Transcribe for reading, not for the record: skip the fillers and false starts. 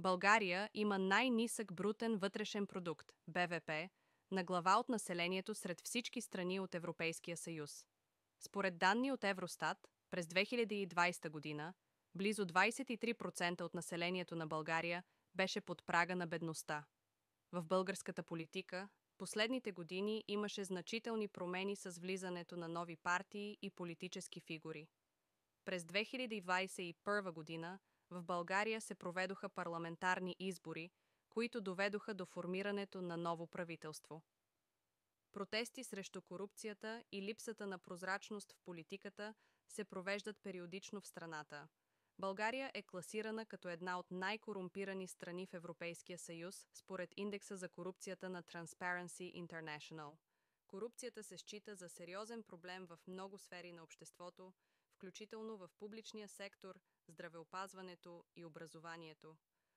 България има най-нисък брутен вътрешен продукт, БВП, на глава от населението сред всички страни от Европейския съюз. Според данни от Евростат, през 2020 година, близо 23% от населението на България беше под прага на бедността. В българската политика, последните години имаше значителни промени с влизането на нови партии и политически фигури. През 2021 година в България се проведоха парламентарни избори, които доведоха до формирането на ново правителство. Протести срещу корупцията и липсата на прозрачност в политиката се провеждат периодично в страната. България е класирана като една от най-корумпирани страни в Европейския съюз според индекса за корупцията на Transparency International. Корупцията се счита за сериозен проблем в много сфери на обществото, включително в публичния сектор, здравеопазването и образованието.